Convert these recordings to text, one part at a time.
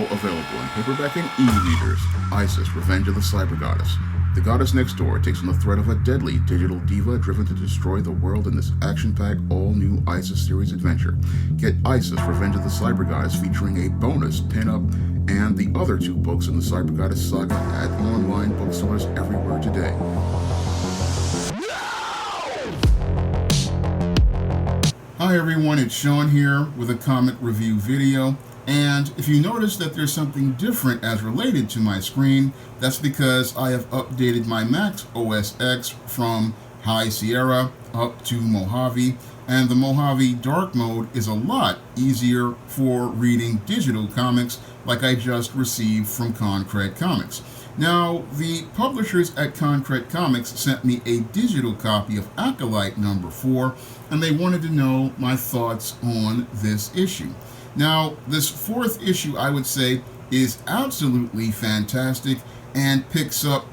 now available in paperback and e-readers. Isis, Revenge of the Cyber Goddess. The goddess next door takes on the threat of a deadly digital diva driven to destroy the world in this action-packed, all-new Isis series adventure. Get Isis, Revenge of the Cyber Goddess featuring a bonus pin-up and the other 2 books in the Cyber Goddess saga at online bookstores everywhere today. Hi everyone, it's Sean here with a comic review video. And if you notice that there's something different as related to my screen, that's because I have updated my Mac OS X from High Sierra up to Mojave, and the Mojave Dark Mode is a lot easier for reading digital comics like I just received from Concrete Comics. Now, the publishers at Concrete Comics sent me a digital copy of Akolyte number 4, and they wanted to know my thoughts on this issue. Now, this 4th issue, I would say, is absolutely fantastic and picks up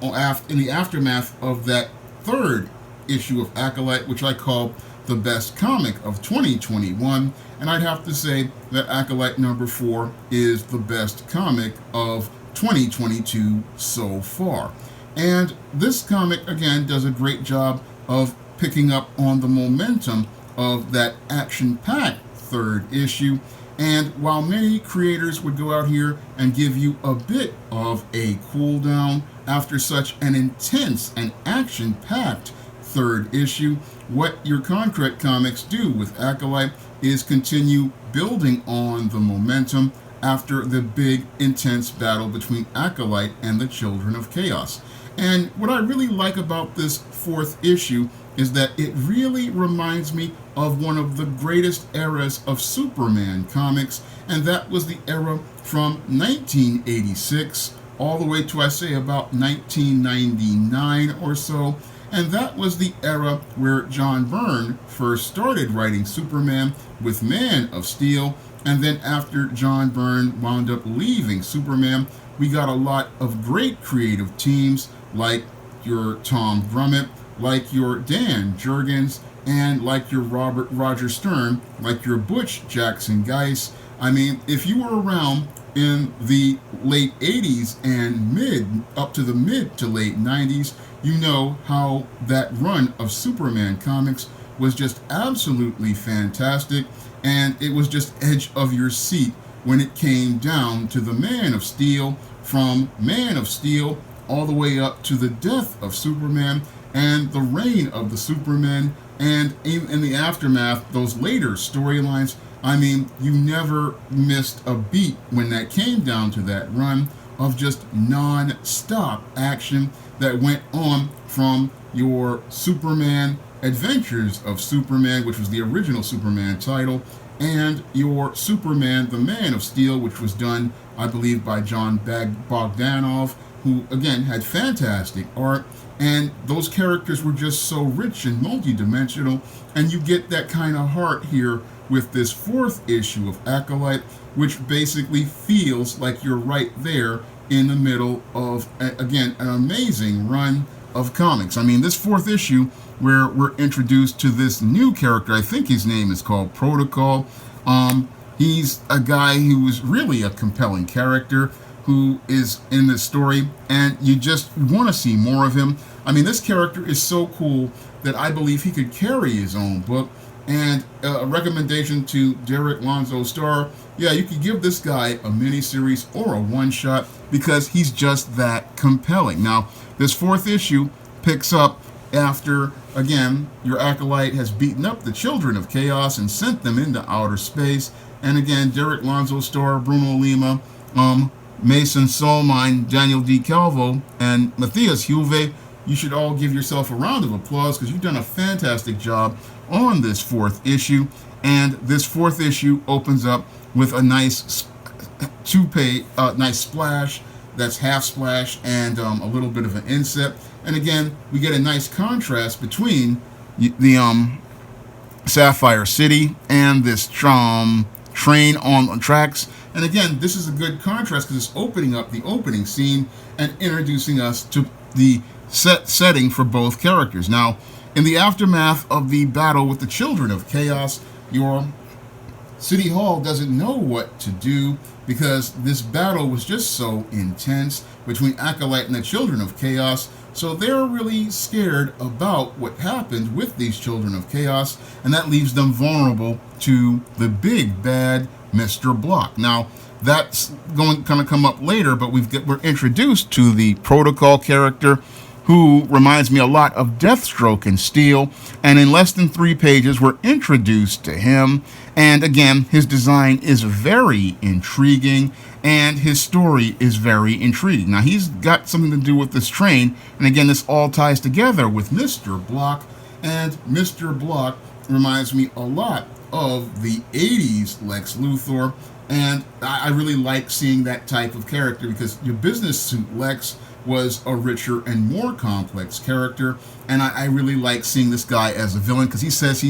in the aftermath of that 3rd issue of Akolyte, which I call the best comic of 2021, and I'd have to say that Akolyte number 4 is the best comic of 2022 so far. And this comic, again, does a great job of picking up on the momentum of that action-packed 3rd issue. And while many creators would go out here and give you a bit of a cool down after such an intense and action-packed 3rd issue, what your Concrete Comics do with Akolyte is continue building on the momentum after the big, intense battle between Akolyte and the Children of Chaos. And what I really like about this 4th issue is that it really reminds me of one of the greatest eras of Superman comics, and that was the era from 1986 all the way to, I say, about 1999 or so. And that was the era where John Byrne first started writing Superman with Man of Steel. And then after John Byrne wound up leaving Superman, we got a lot of great creative teams like your Tom Grummett, like your Dan Jurgens, and like your Roger Stern, like your Butch Jackson Geiss. I mean, if you were around in the late 80s and up to the mid to late 90s, you know how that run of Superman comics was just absolutely fantastic, and it was just edge of your seat when it came down to the Man of Steel, from Man of Steel all the way up to the death of Superman and the reign of the Supermen, and in the aftermath, those later storylines. I mean, you never missed a beat when that came down to that run of just non-stop action that went on from your Superman Adventures of Superman, which was the original Superman title, and your Superman, the Man of Steel, which was done, I believe, by John Bogdanov, who, again, had fantastic art, and those characters were just so rich and multi-dimensional, and you get that kind of heart here with this 4th issue of Akolyte, which basically feels like you're right there in the middle of, again, an amazing run of comics. I mean, this 4th issue, where we're introduced to this new character, I think his name is called Protocol. He's a guy who is really a compelling character who is in this story, and you just want to see more of him. I mean, this character is so cool that I believe he could carry his own book. And a recommendation to Derek Lonzo Starr, yeah, you could give this guy a miniseries or a one-shot because he's just that compelling. Now, this 4th issue picks up after, again, your Akolyte has beaten up the Children of Chaos and sent them into outer space. And again, Derek Lonzo Starr, Bruno Lima, Mason Solmine, Daniel D. Calvo, and Matthias Huve, you should all give yourself a round of applause because you've done a fantastic job on this 4th issue. And this 4th issue opens up with a nice nice splash that's half splash and a little bit of an inset. And again, we get a nice contrast between the Sapphire City and this train on tracks. And again, this is a good contrast because it's opening up the opening scene and introducing us to the setting for both characters. Now, in the aftermath of the battle with the Children of Chaos, your City Hall doesn't know what to do because this battle was just so intense between Akolyte and the Children of Chaos. So they're really scared about what happened with these Children of Chaos, and that leaves them vulnerable to the big bad Mr. Block. Now, that's going to come up later, but we're introduced to the Protocol character, who reminds me a lot of Deathstroke in Steel, and in less than 3 pages we're introduced to him. And again, his design is very intriguing, and his story is very intriguing. Now, he's got something to do with this train, and again, this all ties together with Mr. Block, and Mr. Block reminds me a lot of the 80s Lex Luthor, and I really like seeing that type of character because your business suit Lex was a richer and more complex character, and I really like seeing this guy as a villain because he says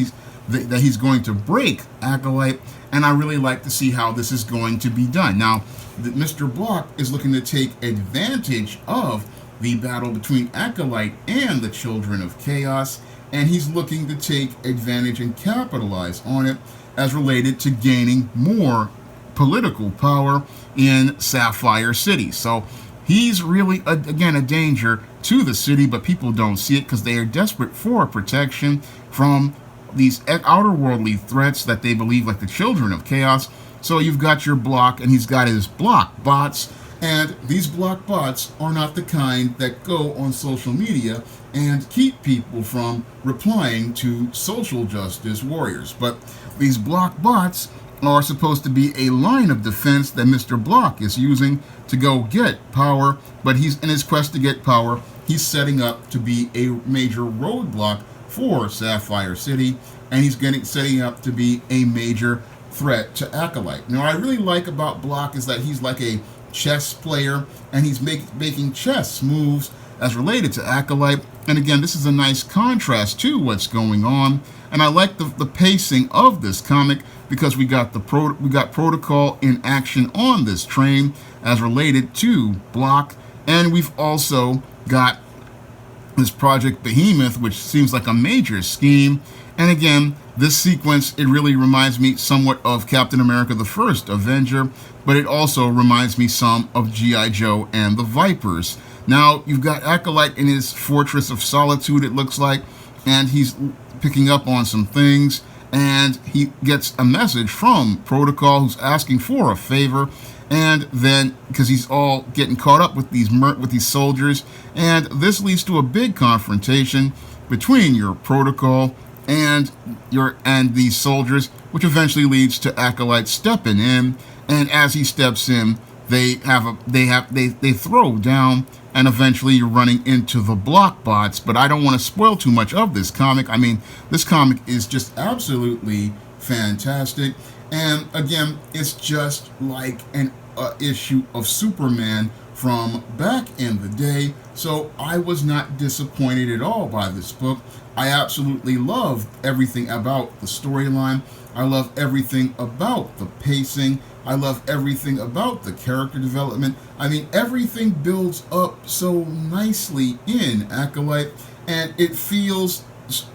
that he's going to break Akolyte, and I really like to see how this is going to be done. Now, Mr. Block is looking to take advantage of the battle between Akolyte and the Children of Chaos, and he's looking to take advantage and capitalize on it as related to gaining more political power in Sapphire City. So he's really, again, a danger to the city, but people don't see it because they are desperate for protection from these outer-worldly threats that they believe, like the Children of Chaos. So you've got your Block, and he's got his Block bots, and these Block bots are not the kind that go on social media and keep people from replying to social justice warriors. But these Block bots are supposed to be a line of defense that Mr. Block is using to go get power, but he's in his quest to get power, he's setting up to be a major roadblock for Sapphire City, and he's setting up to be a major threat to Akolyte. Now, what I really like about Block is that he's like a chess player, and he's making chess moves as related to Akolyte, and again, this is a nice contrast to what's going on, and I like the pacing of this comic because we got Protocol in action on this train as related to Block, and we've also got this Project Behemoth, which seems like a major scheme. And again, this sequence, it really reminds me somewhat of Captain America the First Avenger, but it also reminds me some of G.I. Joe and the Vipers. Now, you've got Akolyte in his Fortress of Solitude, it looks like, and he's picking up on some things, and he gets a message from Protocol who's asking for a favor, and then because he's all getting caught up with these soldiers, and this leads to a big confrontation between your Protocol and these soldiers, which eventually leads to Akolyte stepping in, and as he steps in, they throw down, and eventually you're running into the Block bots. But I don't want to spoil too much of this comic. I mean, this comic is just absolutely fantastic, and again, it's just like an issue of Superman from back in the day, so I was not disappointed at all by this book. I absolutely love everything about the storyline. I love everything about the pacing. I love everything about the character development. I mean, everything builds up so nicely in Akolyte, and it feels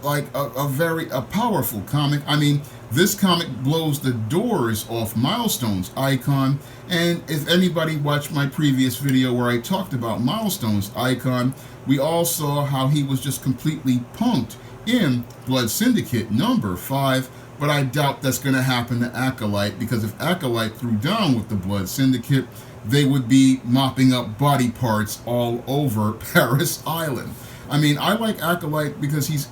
like a powerful comic. I mean, this comic blows the doors off Milestone's Icon, and if anybody watched my previous video where I talked about Milestone's Icon, we all saw how he was just completely punked in Blood Syndicate number 5, but I doubt that's going to happen to Akolyte, because if Akolyte threw down with the Blood Syndicate, they would be mopping up body parts all over Paris Island. I mean, I like Akolyte because he's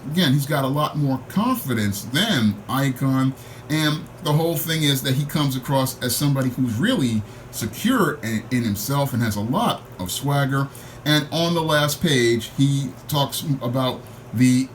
got a lot more confidence than Icon, and the whole thing is that he comes across as somebody who's really secure in himself and has a lot of swagger. And on the last page, he talks about the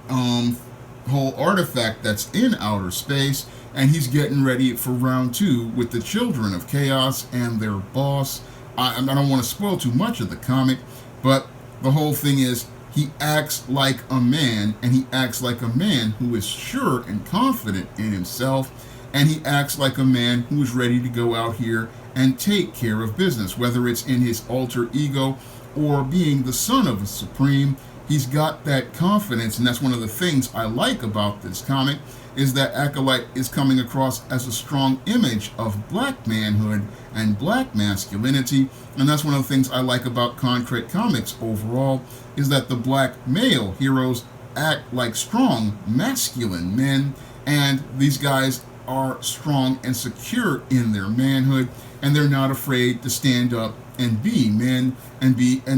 whole artifact that's in outer space, and he's getting ready for round 2 with the Children of Chaos and their boss. I don't want to spoil too much of the comic, but the whole thing is he acts like a man, and he acts like a man who is sure and confident in himself, and he acts like a man who is ready to go out here and take care of business, whether it's in his alter ego or being the son of a Supreme. he's got that confidence, and that's one of the things I like about this comic, is that Akolyte is coming across as a strong image of black manhood and black masculinity, and that's one of the things I like about Concrete Comics overall, is that the black male heroes act like strong, masculine men, and these guys are strong and secure in their manhood, and they're not afraid to stand up and be men and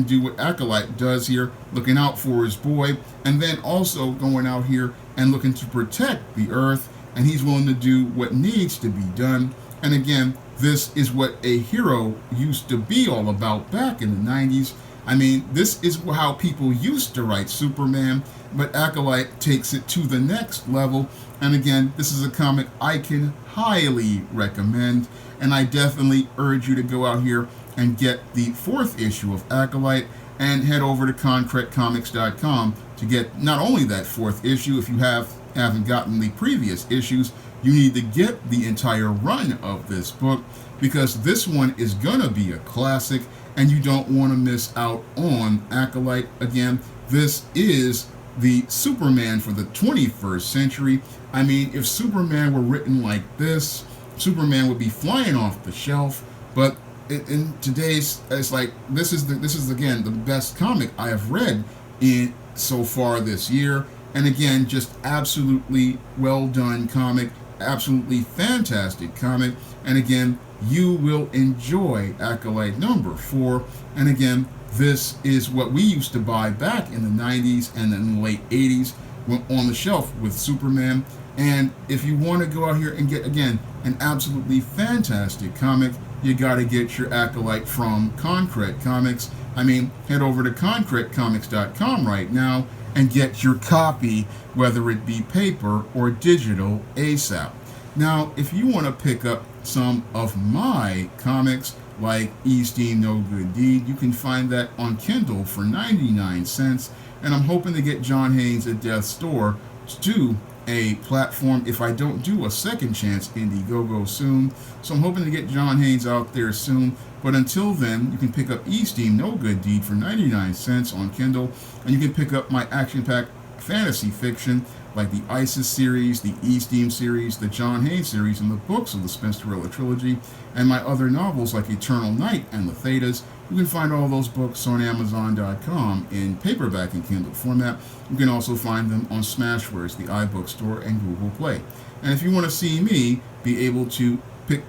do what Akolyte does here, looking out for his boy, and then also going out here and looking to protect the earth, and he's willing to do what needs to be done. And again, this is what a hero used to be all about back in the 90s. I mean, this is how people used to write Superman, but Akolyte takes it to the next level. And again, this is a comic I can highly recommend, and I definitely urge you to go out here and get the 4th issue of Akolyte, and head over to concretecomics.com to get not only that 4th issue. If you haven't gotten the previous issues, you need to get the entire run of this book, because this one is gonna be a classic, and you don't want to miss out on Akolyte. Again, this is the Superman for the 21st century. I mean, if Superman were written like this, Superman would be flying off the shelf. But in today's, it's like this is again the best comic I have read in so far this year. And again, just absolutely well done comic, absolutely fantastic comic. And again, you will enjoy Akolyte number 4. And again, this is what we used to buy back in the 90s and in the late 80s on the shelf with Superman. And if you want to go out here and get, again, an absolutely fantastic comic, you got to get your Akolyte from Concrete Comics. I mean, head over to concretecomics.com right now and get your copy, whether it be paper or digital, ASAP. Now, if you want to pick up some of my comics, like Esteem No Good Deed, you can find that on Kindle for 99 cents. And I'm hoping to get John Haynes at Death's Store to do a platform if I don't do a Second Chance Indiegogo soon. So I'm hoping to get John Haynes out there soon. But until then, you can pick up Esteem No Good Deed for 99 cents on Kindle. And you can pick up my action-packed fantasy fiction like the ISIS series, the Esteem series, the John Haynes series, and the books of the Spinsterella trilogy, and my other novels like Eternal Night and The Thetas. You can find all those books on Amazon.com in paperback and Kindle format. You can also find them on Smashwords, the iBook Store, and Google Play. And if you want to see me be able to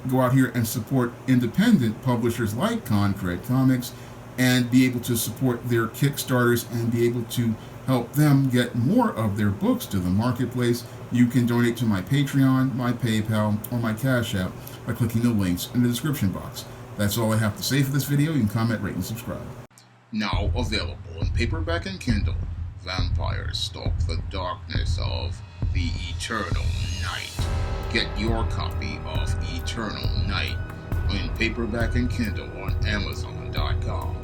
go out here and support independent publishers like Concrete Comics, and be able to support their Kickstarters and be able to help them get more of their books to the marketplace, you can donate to my Patreon, my PayPal, or my Cash App by clicking the links in the description box. That's all I have to say for this video. You can comment, rate, and subscribe. Now available in paperback and Kindle, Vampires Stalk the Darkness of the Eternal Night. Get your copy of Eternal Night in paperback and Kindle on Amazon.com.